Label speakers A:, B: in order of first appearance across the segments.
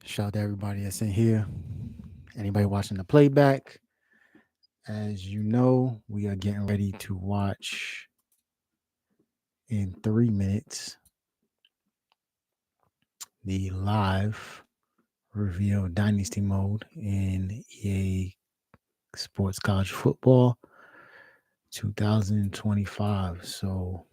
A: Shout out to everybody that's in here. Anybody watching the playback. As you know, we are getting ready to watch in 3 minutes the live reveal Dynasty mode in EA Sports College Football 2025. So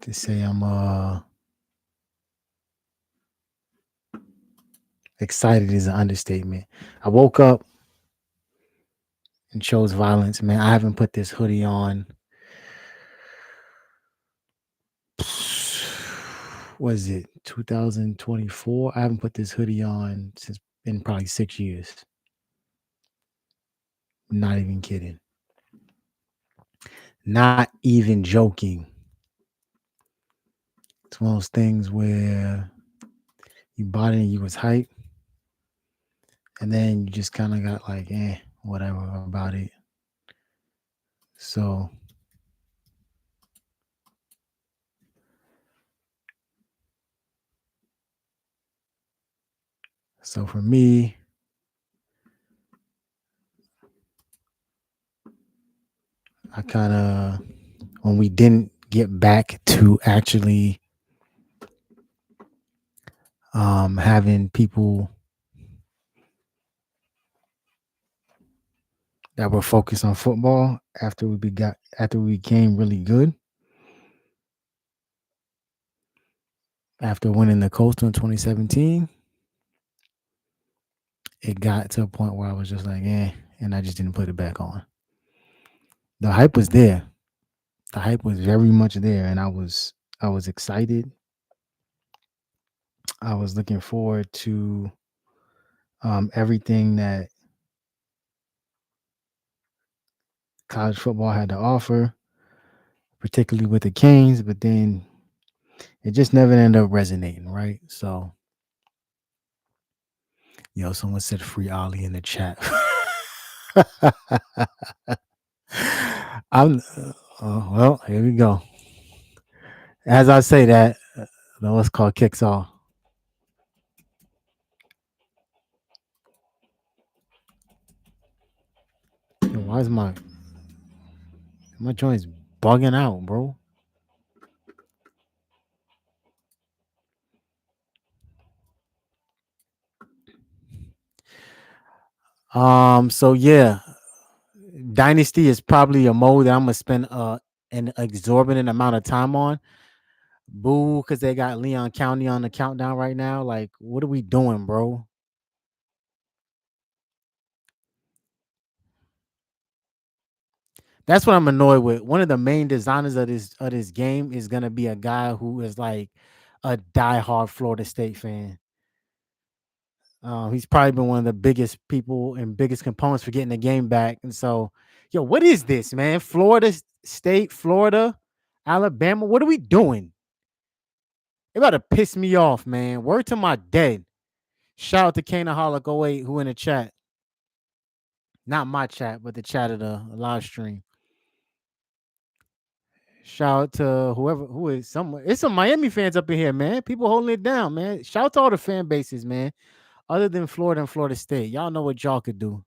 A: to say I'm excited is an understatement. I woke up and chose violence, man. I haven't put this hoodie on. Was it 2024? I haven't put this hoodie on since in probably 6 years. Not even kidding. Not even joking. It's one of those things where you bought it and you was hype, and then you just kind of got like, whatever about it. So for me, I kind of when we didn't get back to actually having people that were focused on football after we became really good after winning the Coastal in 2017, it got to a point where I was just like, and I just didn't put it back on. The hype was there. The hype was very much there, and I was excited. I was looking forward to everything that college football had to offer, particularly with the Canes, but then it just never ended up resonating, right? So, someone said free Ollie in the chat. I'm well, here we go. As I say that, what's called kicks off. Yo, why is my joints bugging out, bro? So yeah, Dynasty is probably a mode that I'm gonna spend an exorbitant amount of time on. Boo, because they got Leon County on the countdown right now. Like, what are we doing, bro? That's what I'm annoyed with. One of the main designers of this game is gonna be a guy who is like a diehard Florida State fan. He's probably been one of the biggest people and biggest components for getting the game back. And so, yo, what is this, man? Florida State, Florida, Alabama. What are we doing? They about to piss me off, man. Word to my dead. Shout out to Canaholic08 who in the chat. Not my chat, but the chat of the live stream. Shout out to whoever who is someone. It's some Miami fans up in here, man. People holding it down, man. Shout out to all the fan bases, man. Other than Florida and Florida State, y'all know what y'all could do.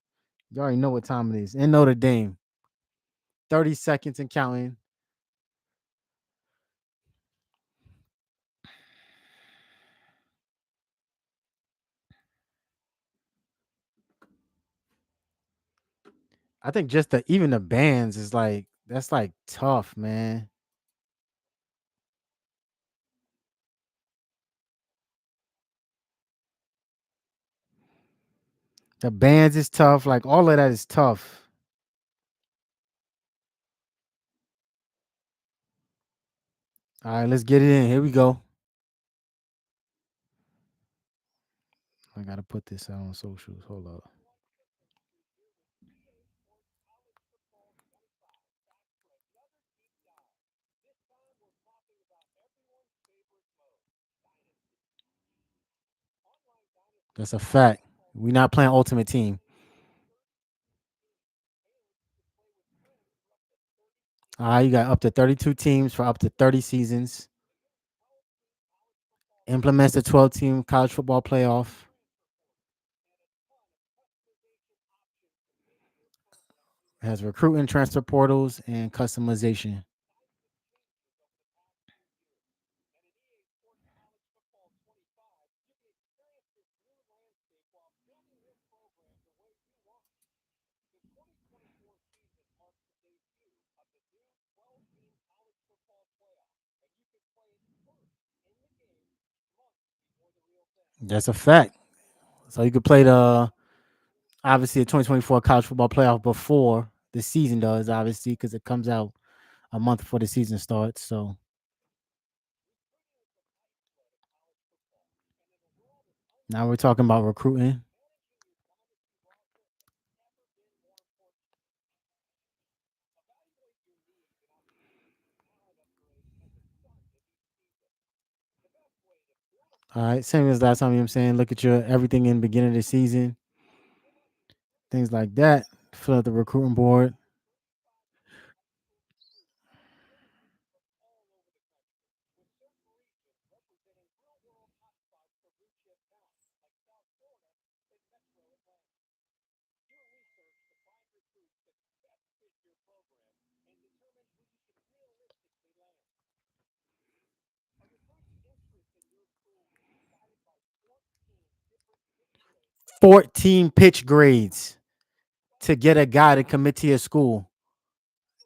A: You already know what time it is. And Notre Dame. 30 seconds and counting. I think just even the bands is like that's like tough, man. The bands is tough. Like all of that is tough. All right, let's get it in. Here we go. I gotta put this out on socials. Hold up. That's a fact. We not playing Ultimate Team. You got up to 32 teams for up to 30 seasons. Implements the 12-team college football playoff. Has recruiting, transfer portals, and customization. That's a fact. So you could play the obviously the 2024 college football playoff before the season does, obviously, because it comes out a month before the season starts. So now we're talking about recruiting. All right, same as last time. You know what I'm saying, look at your everything in the beginning of the season, things like that. Fill out the recruiting board. Right. 14 pitch grades to get a guy to commit to your school.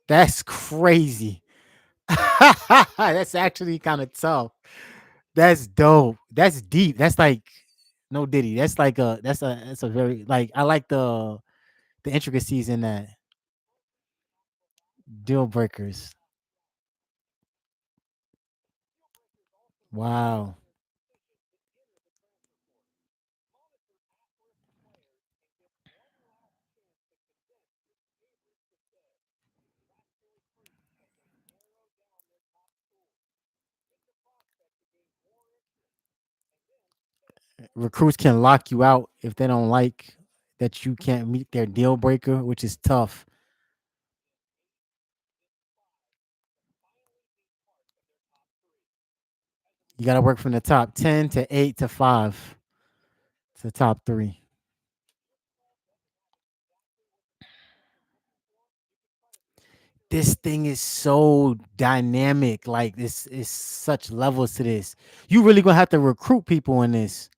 A: That's crazy. That's actually kind of tough. That's dope. That's deep. That's like no Diddy. That's a very like I like the intricacies in that deal breakers. Wow. Recruits can lock you out if they don't like that you can't meet their deal breaker, which is tough. You got to work from the top 10 to 8 to 5 to the top 3. This thing is so dynamic. Like this is such levels to this. You really gonna have to recruit people in this.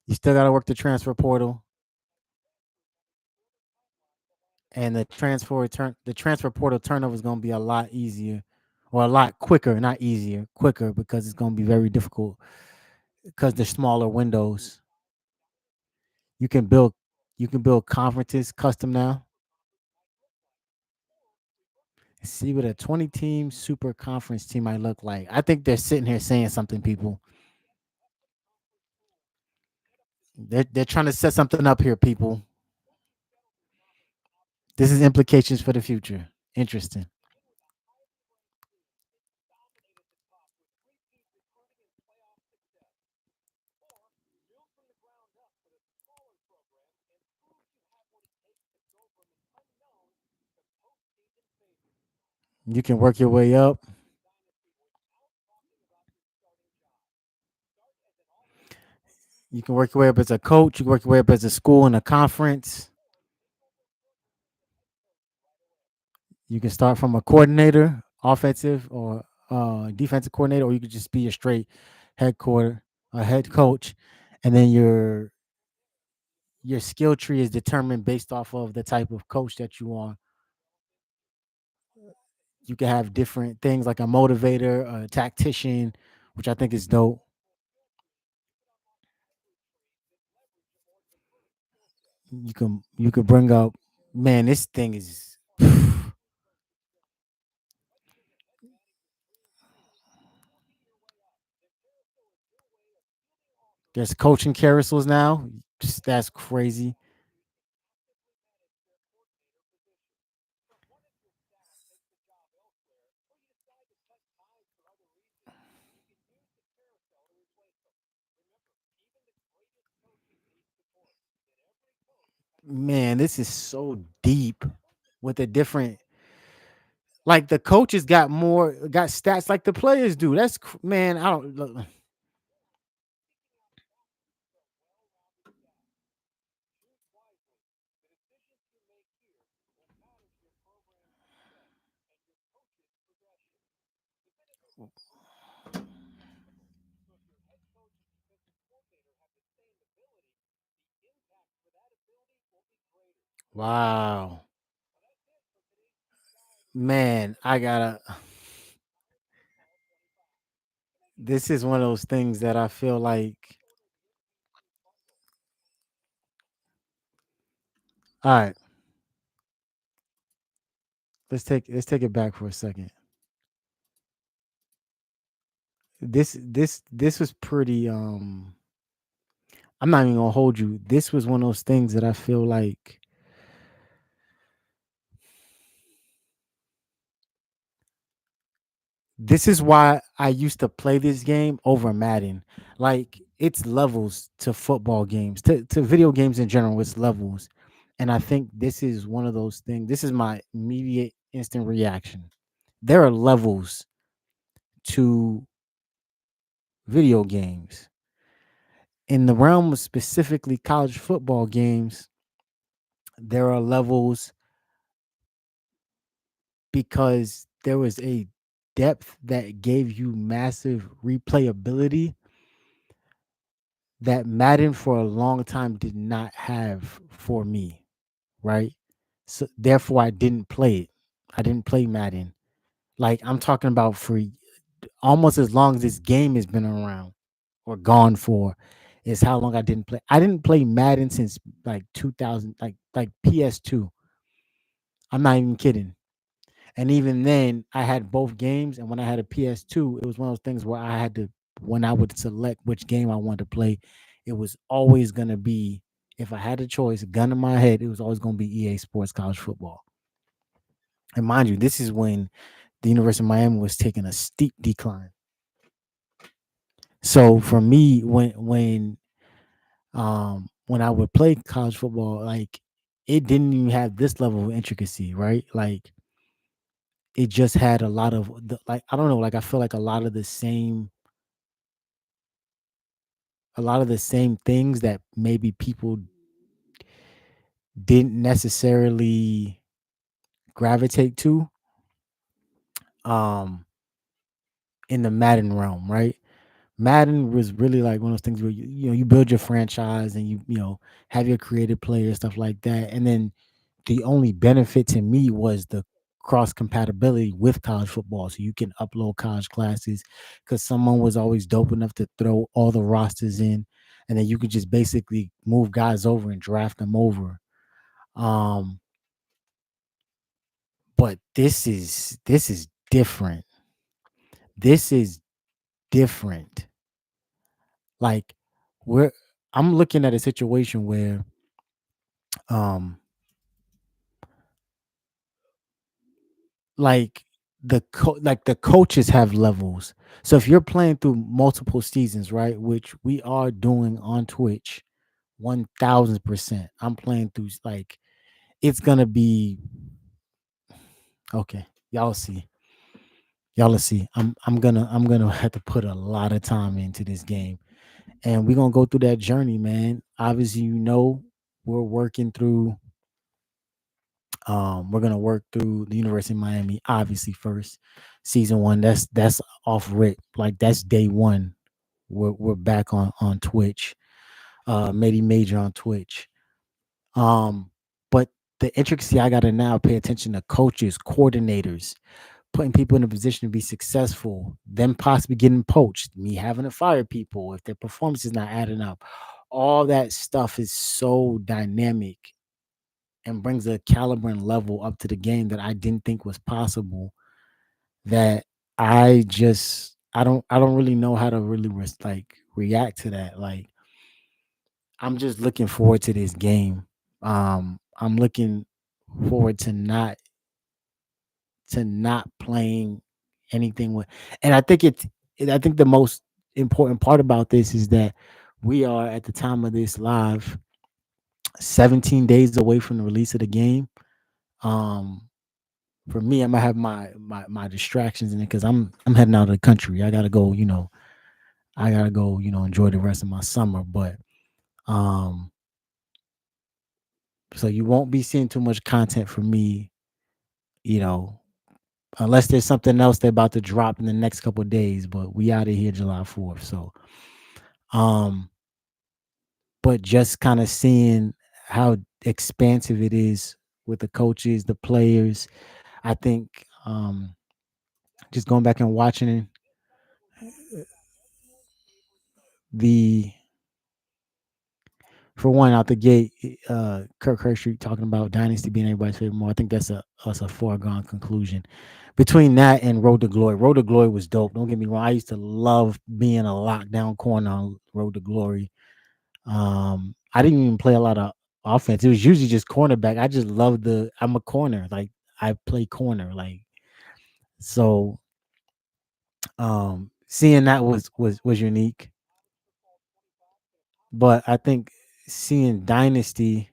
A: You still got to work the transfer portal, and the transfer portal turnover is gonna be a lot easier, or a lot quicker, not easier, quicker because it's gonna be very difficult because the smaller windows. You can build you can build conferences custom now. See what a 20 team super conference team might look like. I think they're sitting here saying something, people. They're trying to set something up here, people. This is implications for the future. Interesting. You can work your way up. You can work your way up as a coach. You can work your way up as a school and a conference. You can start from a coordinator, offensive or defensive coordinator, or you could just be a straight a head coach, and then your skill tree is determined based off of the type of coach that you are. You can have different things like a motivator, a tactician, which I think is dope. You can bring up, man, this thing is there's coaching carousels now. That's crazy. Man, this is so deep with a different like the coaches got stats like the players do. Man, I don't look. Wow. Man, I gotta this is one of those things that I feel like all right, let's take it back for a second. This was pretty I'm not even gonna hold you. This was one of those things that I feel like this is why I used to play this game over Madden. Like it's levels to football games, to video games in general, it's levels. And I think this is one of those things. This is my immediate instant reaction. There are levels to video games. In the realm of specifically college football games, there are levels because there was a depth that gave you massive replayability that Madden for a long time did not have for me, right? So therefore I didn't play it. I didn't play Madden. Like I'm talking about for almost as long as this game has been around or gone for is how long I didn't play. I didn't play Madden since like 2000 like PS2. I'm not even kidding. And even then, I had both games. And when I had a PS2, it was one of those things where I had to, when I would select which game I wanted to play, it was always going to be, if I had a choice, a gun in my head, it was always going to be EA Sports College Football. And mind you, this is when the University of Miami was taking a steep decline. So for me, when I would play college football, like it didn't even have this level of intricacy, right? Like it just had a lot of like I don't know, like I feel like a lot of the same things that maybe people didn't necessarily gravitate to um in the Madden realm, right? Madden was really like one of those things where you build your franchise and you have your creative players, stuff like that. And then the only benefit to me was the cross compatibility with college football. So you can upload college classes because someone was always dope enough to throw all the rosters in, and then you could just basically move guys over and draft them over. Um, but this is different. This is different. Like we're I'm looking at a situation where um like like the coaches have levels. So if you're playing through multiple seasons, right, which we are doing on Twitch, 1000%. I'm playing through like it's gonna be okay. Y'all see. Y'all will see. I'm gonna have to put a lot of time into this game. And we're gonna go through that journey, man. Obviously, we're working through we're gonna work through the University of Miami, obviously first. Season one, that's off rip. Like that's day one. We're back on Twitch. Medi Major on Twitch. But the intricacy I gotta now pay attention to coaches, coordinators, putting people in a position to be successful, them possibly getting poached, me having to fire people if their performance is not adding up. All that stuff is so dynamic and brings a caliber and level up to the game that I didn't think was possible. That I don't really know how to really like react to that. Like I'm just looking forward to this game. I'm looking forward to not playing anything with, and I think the most important part about this is that we are at the time of this live. 17 days away from the release of the game. Um, for me, I'm gonna have my distractions in it because I'm heading out of the country. I gotta go, I gotta go, enjoy the rest of my summer. But um, so you won't be seeing too much content from me, you know, unless there's something else they're about to drop in the next couple of days. But we out of here July 4th. So um, but just kind of seeing how expansive it is with the coaches, the players. I think just going back and watching the for one out the gate, Kirk Herbstreit talking about Dynasty being everybody's favorite more. I think that's a foregone conclusion. Between that and Road to Glory was dope. Don't get me wrong. I used to love being a lockdown corner on Road to Glory. I didn't even play a lot of offense. It was usually just cornerback. I just love I'm a corner. Like I play corner. Like so seeing that was unique. But I think seeing Dynasty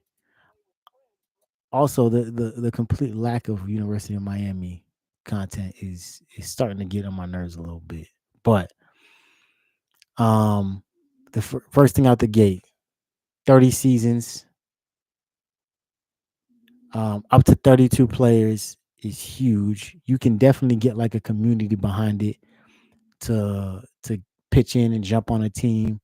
A: also the complete lack of University of Miami content is starting to get on my nerves a little bit. But um the first thing out the gate, 30 seasons, up to 32 players is huge. You can definitely get like a community behind it to pitch in and jump on a team.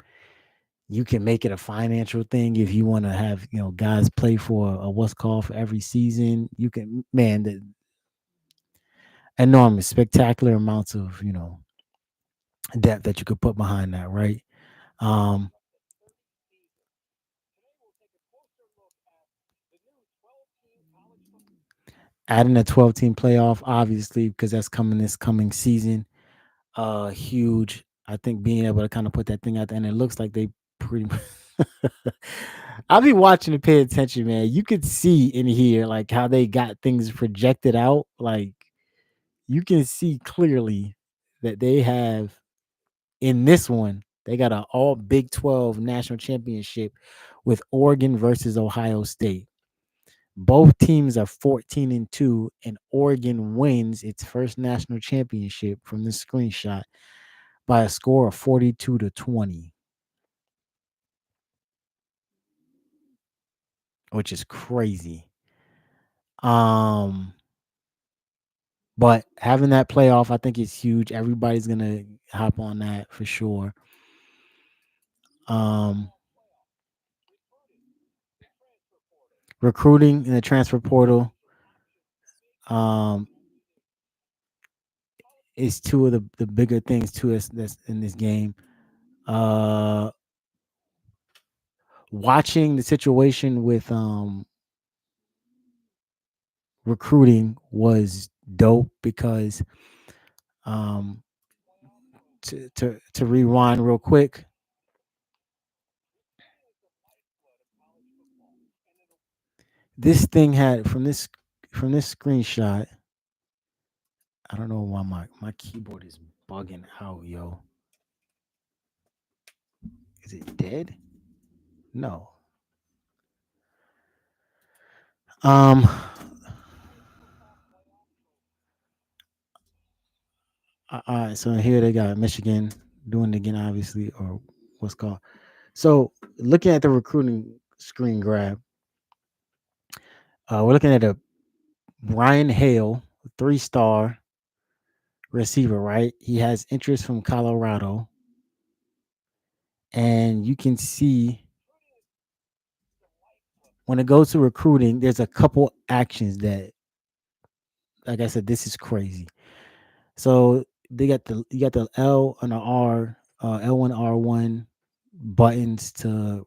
A: You can make it a financial thing if you want to have guys play for a what's called for every season. You can, man, the enormous, spectacular amounts of depth that you could put behind that, right? Um, Adding a 12-team playoff, obviously, because that's coming this coming season. Huge. I think being able to kind of put that thing out there, and it looks like they pretty much. I'll be watching and pay attention, man. You could see in here like how they got things projected out. Like you can see clearly that they have in this one, they got an all Big 12 national championship with Oregon versus Ohio State. Both teams are 14-2, and Oregon wins its first national championship from this screenshot by a score of 42-20, which is crazy. Um, but having that playoff, I think is huge. Everybody's gonna hop on that for sure. Um, Recruiting in the transfer portal um, is two of the bigger things to us that's in this game. Uh, Watching the situation with recruiting was dope because um, to rewind real quick, this thing had from this screenshot. I don't know why my keyboard is bugging out, yo. Is it dead? No. Um. All right. So here they got Michigan doing it again, obviously, or what's called. So looking at the recruiting screen grab, we're looking at a Brian Hale, 3-star receiver, right? He has interest from Colorado, and you can see when it goes to recruiting, there's a couple actions that, like I said, this is crazy. So you got the L and the R, L1 R1 buttons to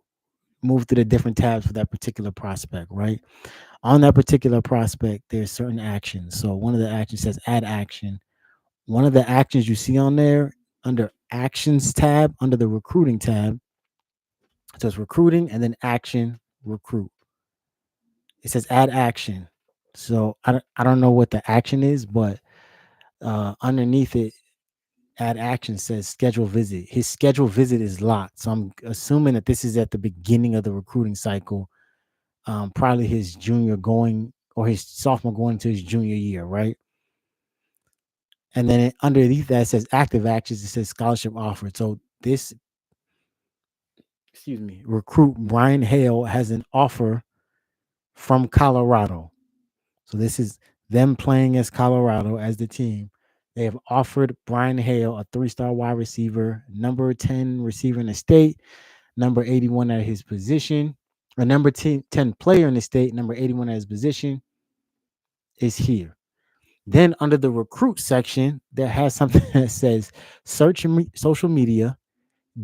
A: move to the different tabs for that particular prospect, right? On that particular prospect, there's certain actions. So one of the actions says add action. One of the actions you see on there under actions tab, under the recruiting tab, it says recruiting and then action recruit. It says add action. So I don't know what the action is, but underneath it, add action says schedule visit. His schedule visit is locked. So I'm assuming that this is at the beginning of the recruiting cycle. probably his junior going or his sophomore going into his junior year, right? And then underneath that it says active actions. It says scholarship offered. So this, excuse me, recruit Brian Hale has an offer from Colorado. So this is them playing as Colorado as the team. They have offered Brian Hale, a three-star wide receiver, number 10 receiver in the state, number 81 at his position, a number 10 player in the state, number 81 at his position, is here. Then under the recruit section, there has something that says search social media,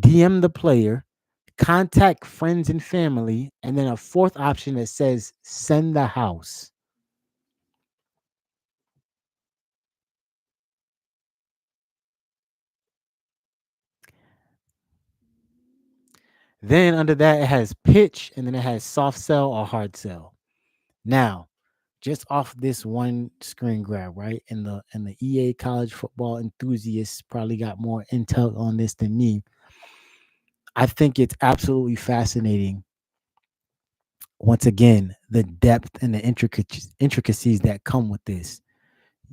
A: DM the player, contact friends and family, and then a fourth option that says send the house. Then under that, it has pitch, and then it has soft sell or hard sell. Now, just off this one screen grab, right? And the EA college football enthusiasts probably got more intel on this than me. I think it's absolutely fascinating. Once again, the depth and the intricacies that come with this.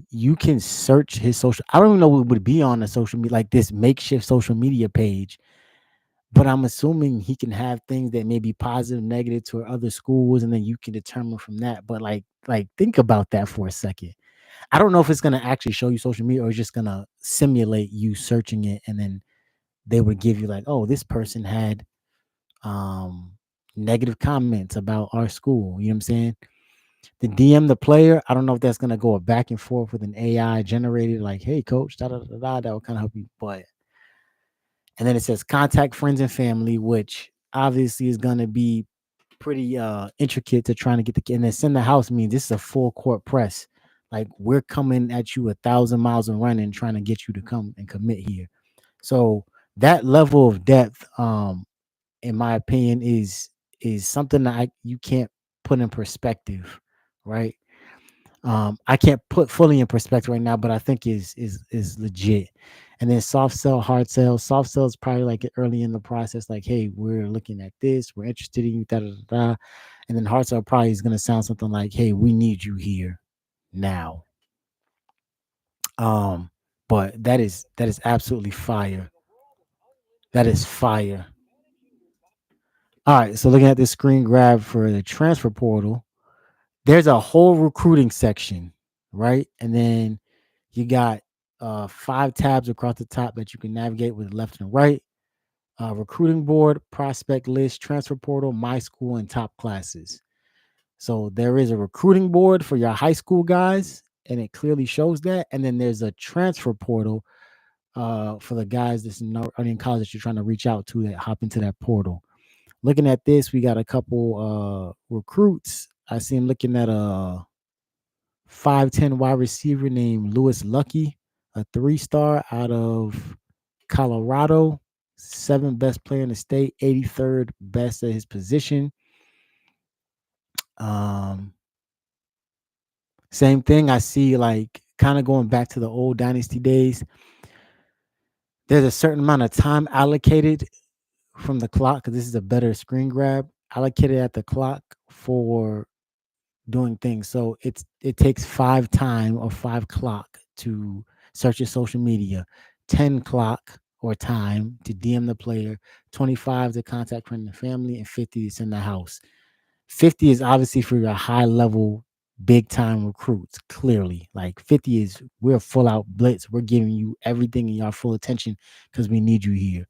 A: You can search his social. I don't even know what would be on a social media like this makeshift social media page, but I'm assuming he can have things that may be positive, negative to other schools, and then you can determine from that. But like think about that for a second. I don't know if it's gonna actually show you social media or it's just gonna simulate you searching it, and then they would give you like, oh, this person had um negative comments about our school. You know what I'm saying? The DM the player, I don't know if that's gonna go back and forth with an AI generated like, hey coach, da da da da. That will kind of help you, but and then it says contact friends and family, which obviously is gonna be pretty intricate to trying to get the and then send the house means this is a full court press. Like we're coming at you 1,000 miles and running, trying to get you to come and commit here. So that level of depth, in my opinion, is something that you can't put in perspective, right? I can't put fully in perspective right now, but I think is legit. And then soft sell, hard sell. Soft sell is probably like early in the process, like, hey, we're looking at this, we're interested in you, da da da. Da. And then hard sell probably is gonna sound something like, hey, we need you here now. Um, but that is absolutely fire. That is fire. All right, so looking at this screen grab for the transfer portal, there's a whole recruiting section, right? And then you got 5 tabs across the top that you can navigate with left and right. Recruiting board, prospect list, transfer portal, my school, and top classes. So there is a recruiting board for your high school guys, and it clearly shows that. And then there's a transfer portal for the guys that's in college that you're trying to reach out to that hop into that portal. Looking at this, we got a couple recruits. I see him looking at a 5'10" wide receiver named Lewis Lucky, a 3-star out of Colorado, 7th best player in the state, 83rd best at his position. Um, Same thing. I see like kind of going back to the old Dynasty days. There's a certain amount of time allocated from the clock because this is a better screen grab allocated at the clock for doing things. So it takes 5 time or 5 clock to search your social media, 10 clock or time to DM the player, 25 to contact friend and family, and 50 to send the house. 50 is obviously for your high level, big time recruits. Clearly, like 50 is we're full out blitz. We're giving you everything and your full attention because we need you here.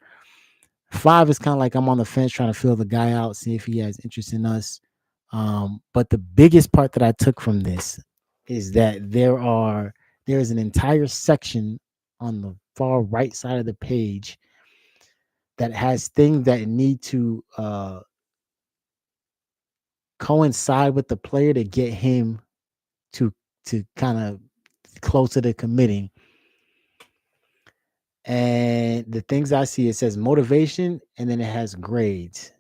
A: 5 is kind of like I'm on the fence trying to feel the guy out, see if he has interest in us. But the biggest part that I took from this is that there is an entire section on the far right side of the page that has things that need to coincide with the player to get him to kind of closer to committing. And the things I see, it says motivation, and then it has grades.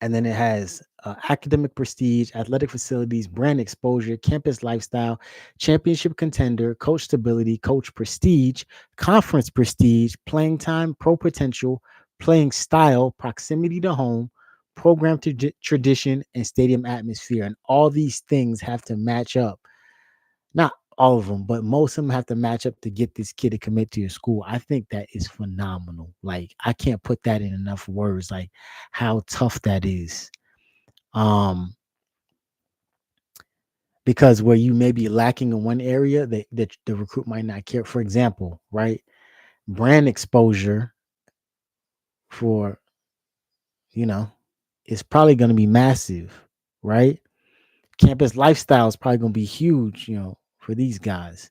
A: And then it has academic prestige, athletic facilities, brand exposure, campus lifestyle, championship contender, coach stability, coach prestige, conference prestige, playing time, pro potential, playing style, proximity to home, program tradition and stadium atmosphere, and all these things have to match up. Not all of them, but most of them have to match up to get this kid to commit to your school. I think that is phenomenal. Like I can't put that in enough words. Like how tough that is. Um, because where you may be lacking in one area that the recruit might not care. For example, right? Brand exposure for you know is probably going to be massive, right? Campus lifestyle is probably going to be huge, for these guys.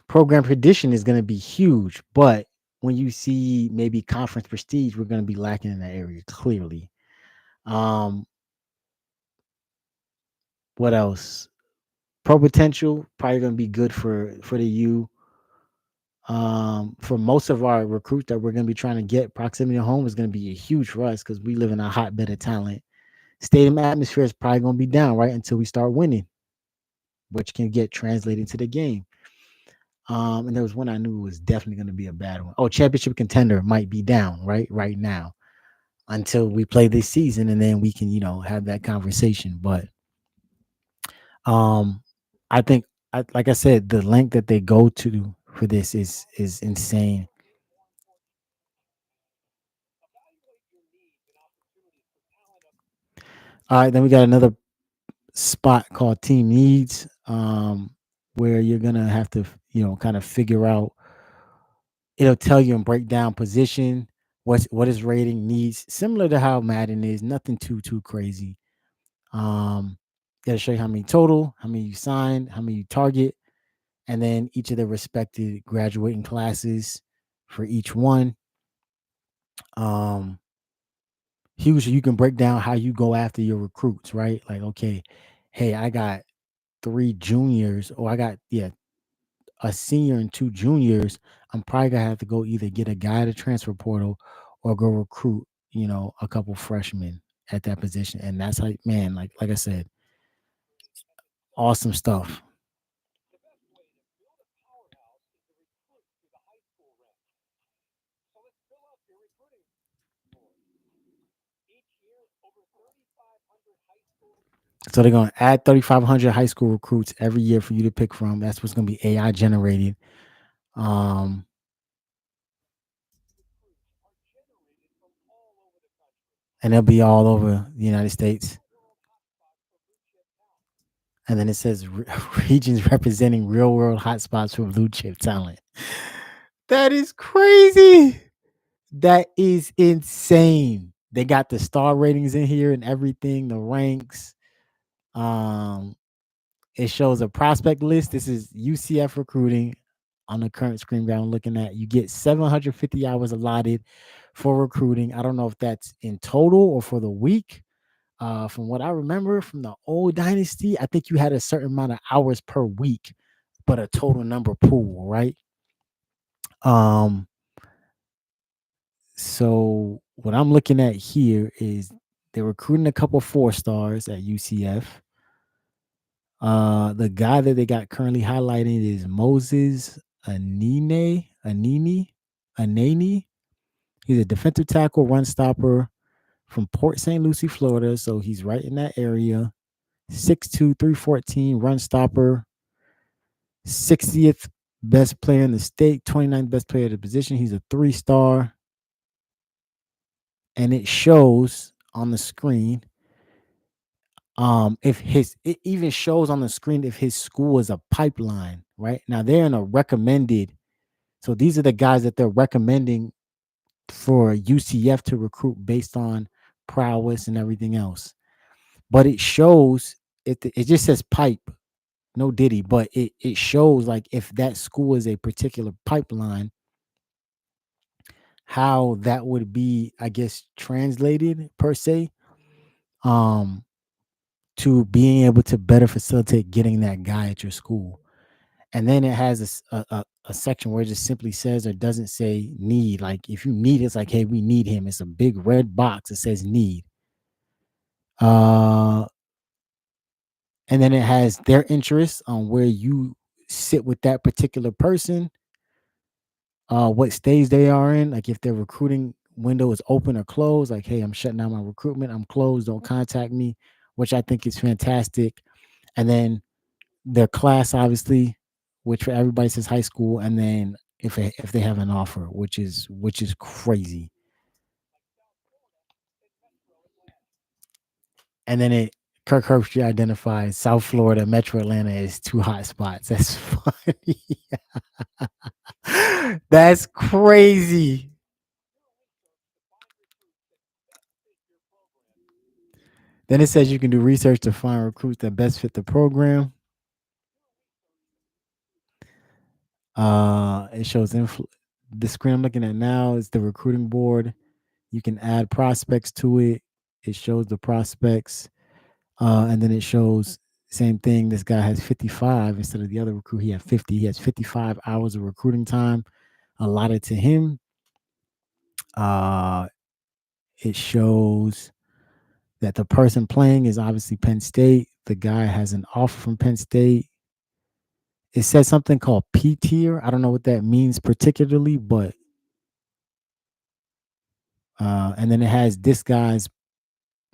A: Program tradition is going to be huge, but when you see maybe conference prestige, we're going to be lacking in that area clearly. Um, what else? Pro potential probably going to be good for the U. For most of our recruits that we're going to be trying to get, proximity to home is going to be a huge for us because we live in a hotbed of talent. Stadium atmosphere is probably going to be down right until we start winning, which can get translated to the game. And there was one I knew was definitely going to be a bad one. Oh, championship contender might be down right now until we play this season, and then we can have that conversation. But um, I think, like I said, the length that they go to for this is insane. All right, then we got another spot called team needs, where you're gonna have to kind of figure out. It'll tell you and break down position, what is rating needs, similar to how Madden is. Nothing too crazy. It'll show you how many total, how many you signed, how many you target, and then each of the respected graduating classes for each one. Um, Huge. You can break down how you go after your recruits, right? Like, okay, hey, I got three juniors, or I got a senior and two juniors. I'm probably gonna have to go either get a guy to transfer portal or go recruit, a couple freshmen at that position. And that's like, man, like I said, awesome stuff. So they're gonna add 3,500 high school recruits every year for you to pick from. That's what's gonna be AI generated. Um, and they'll be all over the United States. And then it says regions representing real world hotspots for blue chip talent. That is crazy. That is insane. They got the star ratings in here and everything, the ranks. Um, it shows a prospect list. This is UCF recruiting on the current screen that I'm looking at. You get 750 hours allotted for recruiting. I don't know if that's in total or for the week. From what I remember from the old Dynasty, I think you had a certain amount of hours per week, but a total number pool, right? Um, so what I'm looking at here is they're recruiting a couple 4 stars at UCF. The guy that they got currently highlighted is Moses Anani. He's a defensive tackle, run stopper from Port St. Lucie, Florida. So he's right in that area. 6'2", 314, run stopper, 60th best player in the state, 29th best player at the position. He's a 3-star. And it shows on the screen, if his it even shows on the screen if his school is a pipeline. Right now they're in a recommended. So these are the guys that they're recommending for UCF to recruit based on prowess and everything else. But it shows it just says pipe, no Diddy, but it shows like if that school is a particular pipeline, how that would be, I guess, translated per se, um, to being able to better facilitate getting that guy at your school. And then it has a section where it just simply says or doesn't say need. Like if you need, it's like, hey, we need him. It's a big red box that says need. Uh, and then it has their interests on where you sit with that particular person, what stage they are in, like if they're recruiting window is open or closed. Like, hey, I'm shutting down my recruitment. I'm closed. Don't contact me, which I think is fantastic. And then their class, obviously, which for everybody says high school. And then if they have an offer, which is crazy. And then Kirk Herbstreit identifies South Florida, Metro Atlanta as two hot spots. That's funny. That's crazy. Then it says you can do research to find recruits that best fit the program. It shows the screen I'm looking at now is the recruiting board. You can add prospects to it. It shows the prospects, and then it shows same thing. This guy has 55 instead of the other recruit. He had 50. He has 55 hours of recruiting time allotted to him. Uh, it shows that the person playing is obviously Penn State. The guy has an offer from Penn State. It says something called P tier. I don't know what that means particularly, but and then it has this guy's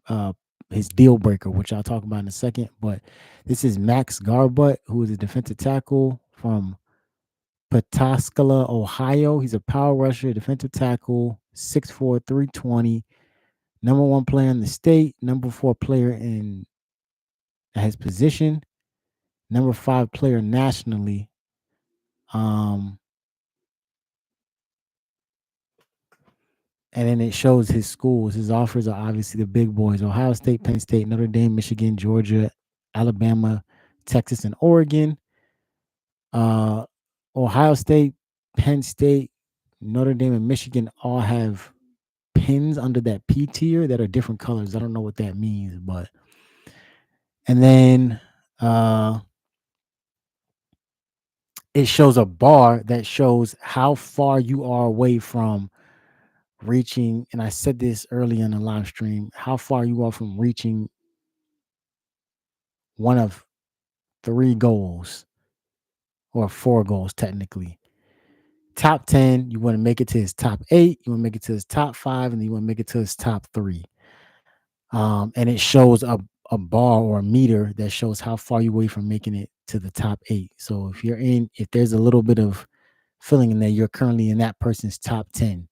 A: uh his deal breaker, which I'll talk about in a second. But this is Max Garbutt, who is a defensive tackle from Pataskala, Ohio. He's a power rusher, defensive tackle, 6'4", 320, number one player in the state, number four player in his position, number five player nationally. Um, and then it shows his schools. His offers are obviously the big boys: Ohio State, Penn State, Notre Dame, Michigan, Georgia, Alabama, Texas, and Oregon. Uh, Ohio State, Penn State, Notre Dame, and Michigan all have pins under that P tier that are different colors. I don't know what that means, but and then it shows a bar that shows how far you are away from reaching. And I said this earlier in the live stream: how far you are from reaching one of three goals or four goals technically. Top 10, you want to make it to his top 8, you want to make it to his top 5, and then you want to make it to his top 3. And it shows a bar or a meter that shows how far you away from making it to the top 8. So if there's a little bit of feeling in there, you're currently in that person's top 10.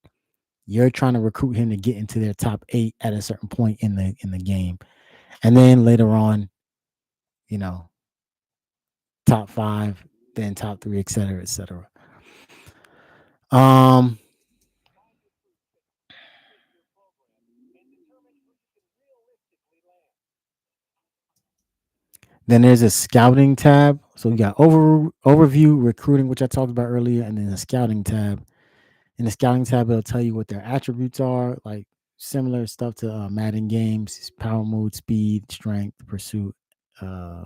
A: You're trying to recruit him to get into their top 8 at a certain point in the game. And then later on, you know, top 5, then top 3, et cetera, et cetera. Um, Then there's a scouting tab. So we got overview, recruiting, which I talked about earlier, and then a scouting tab. In the scouting tab, it'll tell you what their attributes are, like similar stuff to Madden games: power mode, speed, strength, pursuit, uh,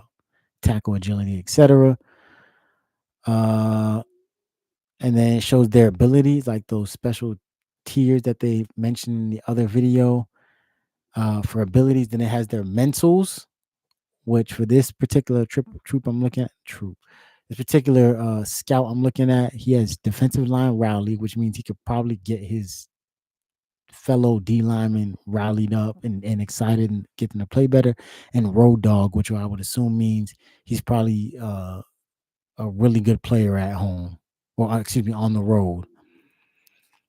A: tackle, agility, etc. Uh, and then it shows their abilities, like those special tiers that they mentioned in the other video for abilities. Then it has their mentals, which for this particular troop I'm looking at, this particular scout I'm looking at, he has defensive line rally, which means he could probably get his fellow D linemen rallied up and excited and get them to play better, and road dog, which I would assume means he's probably a really good player at home, or excuse me, on the road.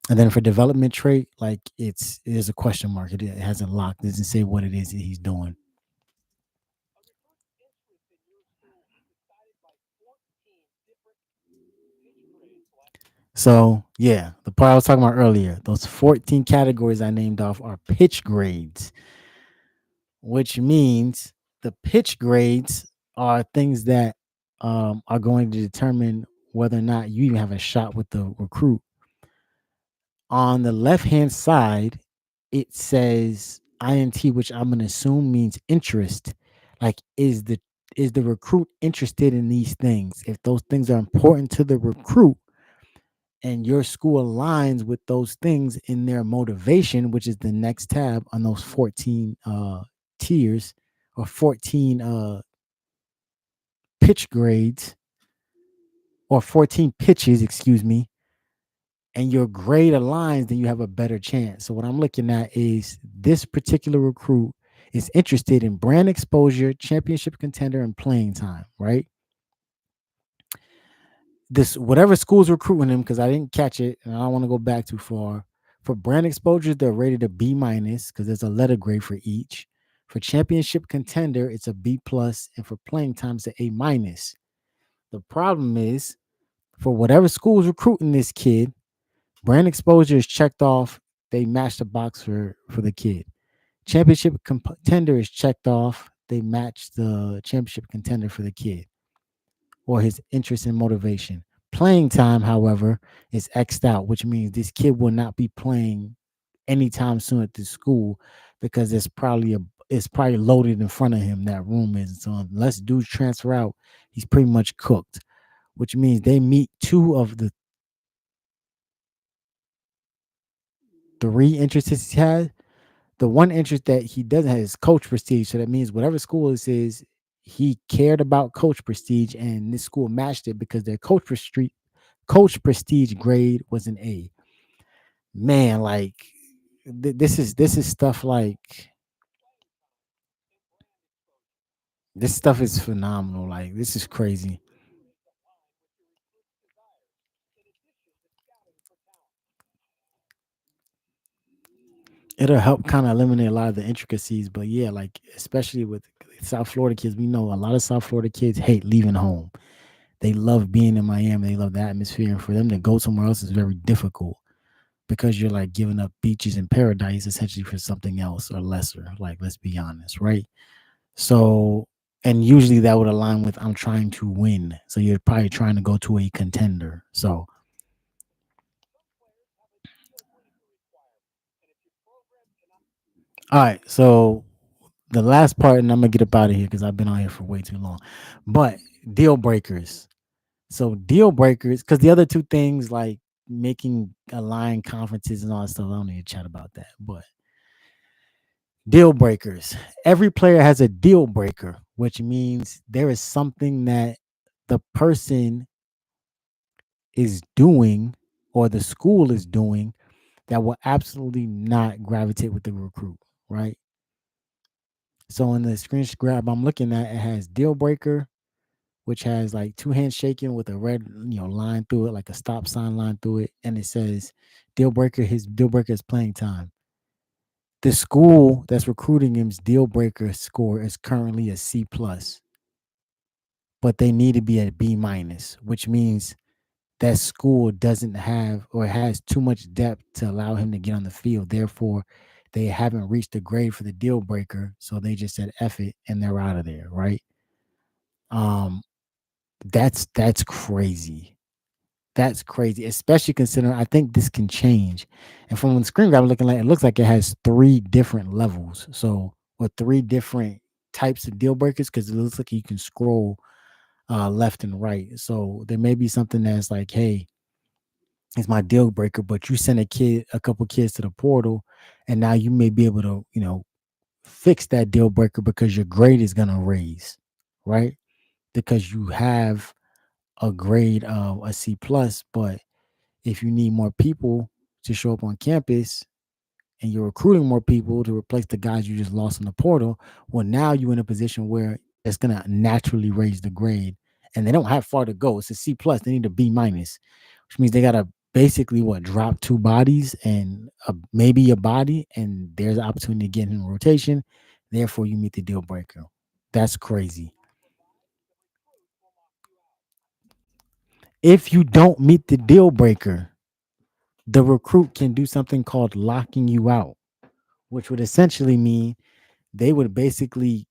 A: And then for development trait, like it is a question mark. It hasn't locked. It doesn't say what it is that he's doing. So yeah, the part I was talking about earlier, those 14 categories I named off are pitch grades, which means the pitch grades are things that are going to determine whether or not you even have a shot with the recruit. On the left hand side, it says INT, which I'm gonna assume means interest. Like, is the recruit interested in these things? If those things are important to the recruit, and your school aligns with those things in their motivation, which is the next tab on those 14 tiers or 14 pitch grades or 14 pitches, excuse me, and your grade aligns, then you have a better chance. So what I'm looking at is this particular recruit is interested in brand exposure, championship contender, and playing time, right? This whatever school's recruiting him, because I didn't catch it and I don't want to go back too far. For brand exposure, they're rated a B minus because there's a letter grade for each. For championship contender, it's a B plus, and for playing time, it's an A minus. The problem is for whatever school's recruiting this kid, brand exposure is checked off. They match the box for the kid. Championship contender is checked off. They match the championship contender for the kid or his interest and motivation. Playing time, however, is X'd out, which means this kid will not be playing anytime soon at this school because it's probably loaded in front of him. That room is, so unless dudes transfer out, he's pretty much cooked. Which means they meet two of the three interests he has. The one interest that he doesn't have is coach prestige. So that means whatever school this is, he cared about coach prestige, and this school matched it because their coach prestige grade was an A. Man, like this is stuff like this stuff is phenomenal. Like this is crazy. It'll help kind of eliminate a lot of the intricacies, but yeah, like especially with South Florida kids, we know a lot of South Florida kids hate leaving home. They love being in Miami. They love the atmosphere, and for them to go somewhere else is very difficult because you're like giving up beaches and paradise essentially for something else or lesser. Like, let's be honest, right? So, and usually that would align with I'm trying to win. So you're probably trying to go to a contender. So, all right. So the last part, and I'm gonna get up out of here because I've been on here for way too long. But deal breakers. So deal breakers, because the other two things like making aligned conferences and all that stuff, I don't need to chat about that. But deal breakers. Every player has a deal breaker, which means there is something that the person is doing or the school is doing that will absolutely not gravitate with the recruit, right? So in the screen grab I'm looking at, it has deal breaker, which has like two hands shaking with a red, line through it, like a stop sign line through it, and it says deal breaker. His deal breaker is playing time. The school that's recruiting him's deal breaker score is currently a C plus, but they need to be at B minus, which means that school doesn't have or has too much depth to allow him to get on the field. Therefore, they haven't reached the grade for the deal breaker, so they just said F it and they're out of there, right? Um, that's crazy. That's crazy, especially considering I think this can change. And from the screen grab I'm looking at, it looks like it has three different levels. So, or three different types of deal breakers, because it looks like you can scroll left and right. So there may be something that's like, hey, it's my deal breaker, but you send a couple kids to the portal, and now you may be able to, fix that deal breaker because your grade is gonna raise, right? Because you have a grade of a C plus, but if you need more people to show up on campus and you're recruiting more people to replace the guys you just lost in the portal, well, now you're in a position where it's gonna naturally raise the grade, and they don't have far to go. It's a C plus. They need a B minus, which means they gotta basically what drop two bodies and maybe a body, and there's an opportunity to get in rotation. Therefore, you meet the deal breaker. That's crazy. If you don't meet the deal breaker, the recruit can do something called locking you out, which would essentially mean they would basically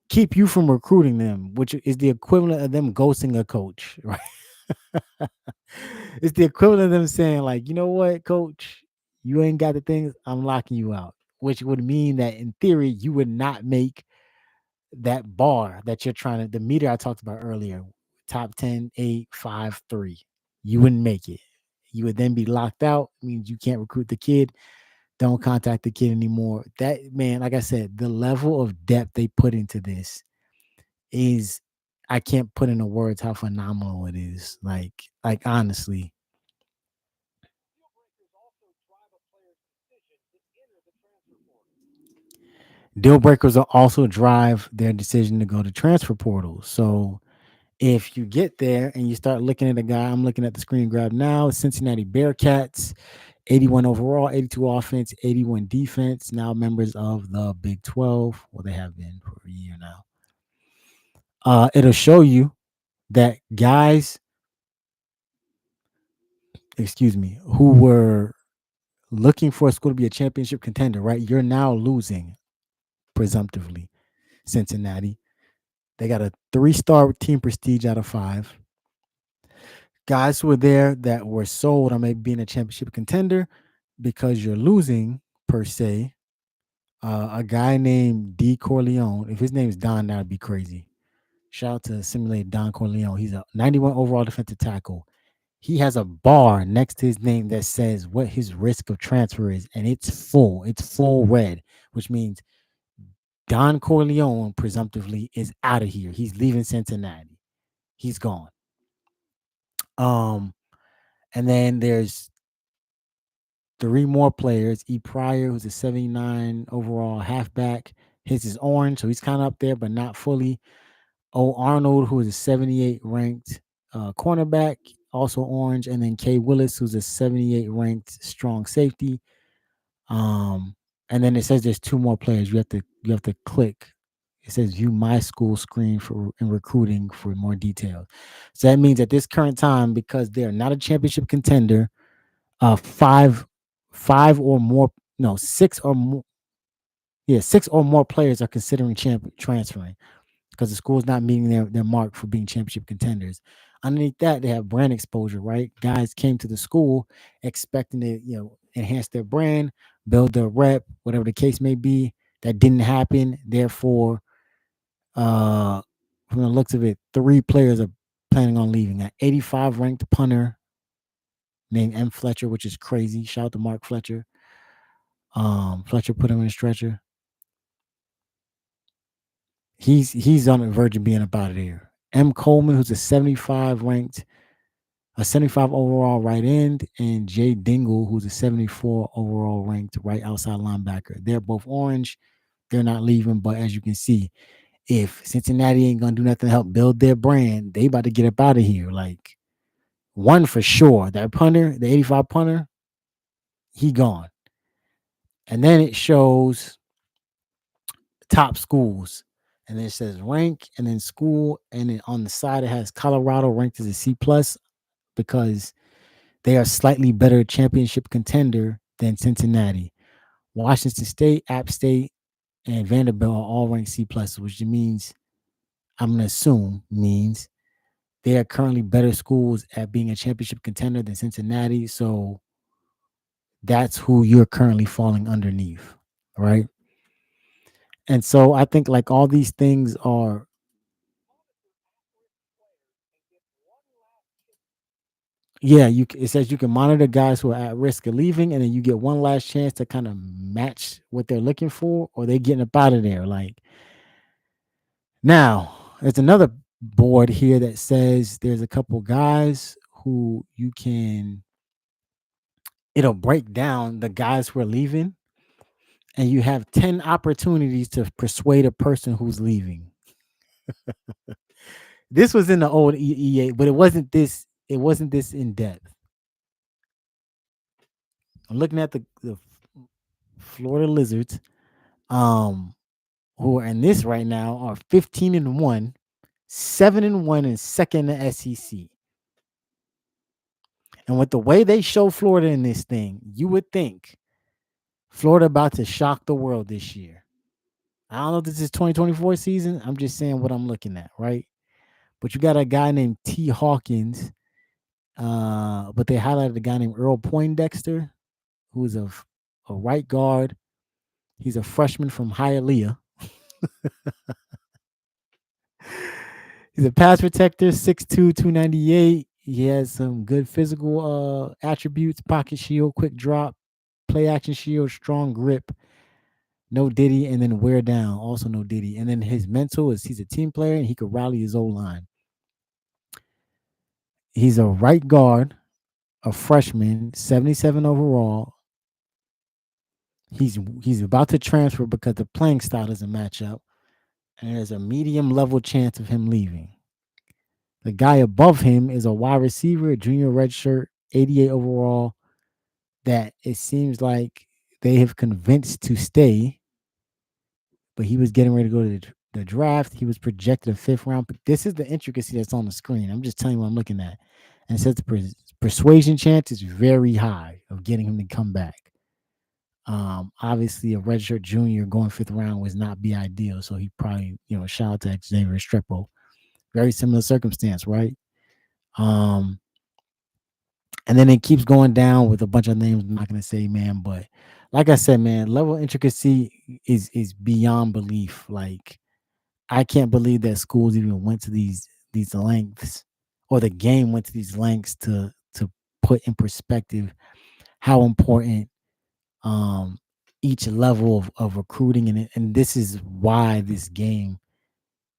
A: keep you from recruiting them, which is the equivalent of them ghosting a coach, right? It's the equivalent of them saying, like, you know what, coach, you ain't got the things, I'm locking you out, which would mean that in theory, you would not make that bar that you're trying to, the meter I talked about earlier, top 10, 8, 5, 3. You wouldn't make it. You would then be locked out, means you can't recruit the kid. Don't contact the kid anymore. That man, like I said, the level of depth they put into this is I can't put into words how phenomenal it is. Like honestly. Deal breakers will also drive their decision to go to transfer portals. So if you get there and you start looking at a guy, I'm looking at the screen grab now, Cincinnati Bearcats, 81 overall, 82 offense, 81 defense, now members of the Big 12. Well, they have been for a year now. It'll show you that guys, excuse me, who were looking for a school to be a championship contender, right? You're now losing presumptively. Cincinnati. They got a 3-star team prestige out of 5. Guys who were there that were sold on maybe being a championship contender because you're losing per se. A guy named D Corleone. If his name is Don, that would be crazy. Shout out to simulated Don Corleone. He's a 91 overall defensive tackle. He has a bar next to his name that says what his risk of transfer is, and it's full. It's full red, which means Don Corleone presumptively is out of here. He's leaving Cincinnati. He's gone. Um, and then there's 3 more players. E. Pryor, who's a 79 overall halfback. His is orange, so he's kind of up there, but not fully. O. Arnold, who is a 78 ranked cornerback, also orange. And then K. Willis, who's a 78 ranked strong safety. And then it says there's 2 more players. You have to click. It says view my school screen for in recruiting for more details. So that means at this current time, because they're not a championship contender, five or more, no, 6 or more, yeah, 6 or more players are considering transferring because the school's not meeting their mark for being championship contenders. Underneath that, they have brand exposure, right? Guys came to the school expecting to, enhance their brand, build their rep, whatever the case may be. That didn't happen. Therefore, uh, from the looks of it, 3 players are planning on leaving. An 85 ranked punter named M. Fletcher, which is crazy. Shout out to Mark Fletcher. Fletcher put him in a stretcher. He's on the verge of being up out of there. M. Coleman, who's a 75 overall right end, and Jay Dingle, who's a 74 overall ranked right outside linebacker. They're both orange. They're not leaving, but as you can see, if Cincinnati ain't gonna do nothing to help build their brand, they about to get up out of here. Like one for sure. That punter, the 85 punter, he gone. And then it shows top schools. And then it says rank and then school. And then on the side it has Colorado ranked as a C plus because they are slightly better championship contender than Cincinnati. Washington State, App State, and Vanderbilt are all ranked C plus, which means I'm gonna assume means they are currently better schools at being a championship contender than Cincinnati. So that's who you're currently falling underneath, right? And so I think like all these things are, yeah, it says you can monitor guys who are at risk of leaving, and then you get one last chance to kind of match what they're looking for, or they're getting up out of there. Like now, there's another board here that says there's a couple guys who you can. It'll break down the guys who are leaving, and you have 10 opportunities to persuade a person who's leaving. This was in the old EA, but it wasn't this. It wasn't this in depth. I'm looking at the Florida Lizards, um, who are in this right now are 15-1, 7-1, and second in the SEC. And with the way they show Florida in this thing, you would think Florida about to shock the world this year. I don't know if this is 2024 season. I'm just saying what I'm looking at, right? But you got a guy named T. Hawkins, but they highlighted a guy named Earl Poindexter, who's a right guard. He's a freshman from Hialeah. He's a pass protector, 6'2", 298. He has some good physical attributes: pocket shield, quick drop, play action shield, strong grip, no Diddy, and then wear down, also no Diddy. And then his mental is he's a team player and he could rally his O line. He's a right guard, a freshman, 77 overall. He's about to transfer because the playing style doesn't match up, and there's a medium level chance of him leaving. The guy above him is a wide receiver, a junior redshirt, 88 overall, that it seems like they have convinced to stay, but he was getting ready to go to the draft. He was projected a fifth round. But this is the intricacy that's on the screen. I'm just telling you what I'm looking at. And it says the persuasion chance is very high of getting him to come back. Obviously, a redshirt junior going fifth round would not be ideal. So he probably, shout out to Xavier Strepo. Very similar circumstance, right? Um, and then it keeps going down with a bunch of names I'm not gonna say, man. But like I said, man, level of intricacy is beyond belief. Like I can't believe that schools even went to these lengths, or the game went to these lengths to put in perspective how important um each level of recruiting, and this is why this game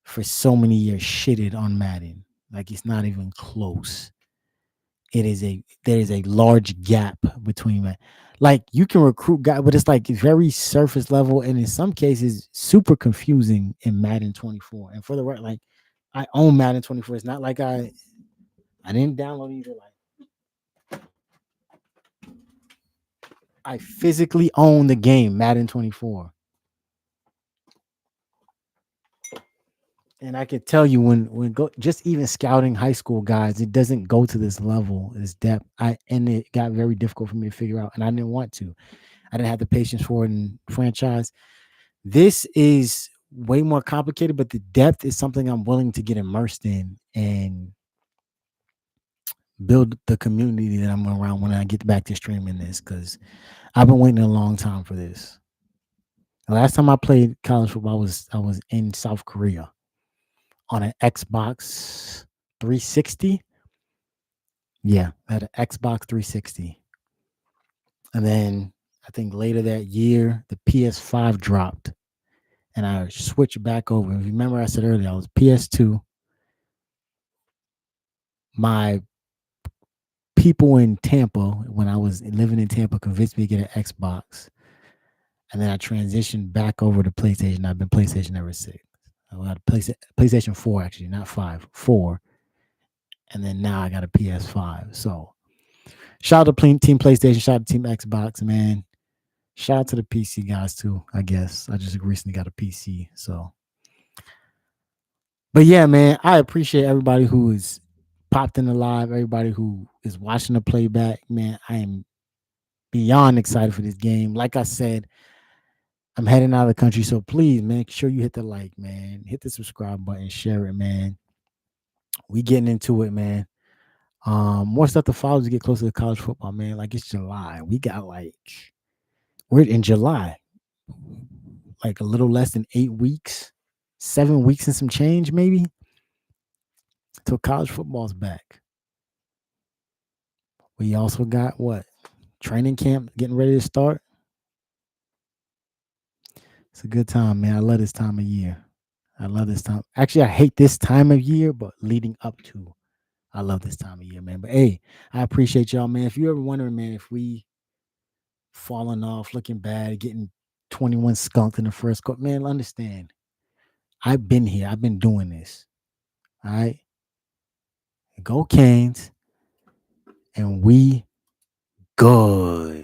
A: for so many years shitted on Madden. Like it's not even close. There is a large gap between that. Like you can recruit guys, but it's like very surface level, and in some cases super confusing in Madden 24. And for the right, like I own Madden 24. It's not like I didn't download either. Like I physically own the game Madden 24. And I could tell you when go just even scouting high school guys, it doesn't go to this level, this depth. And it got very difficult for me to figure out, and I didn't want to. I didn't have the patience for it in franchise. This is way more complicated, but the depth is something I'm willing to get immersed in and build the community that I'm around when I get back to streaming this, because I've been waiting a long time for this. The last time I played college football I was in South Korea on an Xbox 360. Yeah, I had an Xbox 360. And then I think later that year, the PS5 dropped and I switched back over. If you remember, I said earlier, I was PS2. My people in Tampa, when I was living in Tampa, convinced me to get an Xbox. And then I transitioned back over to PlayStation. I've been PlayStation ever since. I had PlayStation 4, actually, not 5, 4. And then now I got a PS5. So shout out to Team PlayStation, shout out to Team Xbox, man. Shout out to the PC guys too, I guess. I just recently got a PC. So, but yeah, man, I appreciate everybody who is popped in the live, everybody who is watching the playback. Man, I am beyond excited for this game. Like I said, I'm heading out of the country, so please, make sure you hit the like, man. Hit the subscribe button, share it, man. We getting into it, man. More stuff to follow as we get closer to college football, man. Like it's July. We're in July. Like a little less than 8 weeks, 7 weeks and some change, maybe, till college football's back. We also got what? Training camp getting ready to start. It's a good time, man. I love this time of year. I love this time. Actually, I hate this time of year, but leading up to, I love this time of year, man. But hey, I appreciate y'all, man. If you ever wondering, man, if we falling off, looking bad, getting 21 skunked in the first quarter, man, understand. I've been here. I've been doing this. All right. Go Canes. And we good.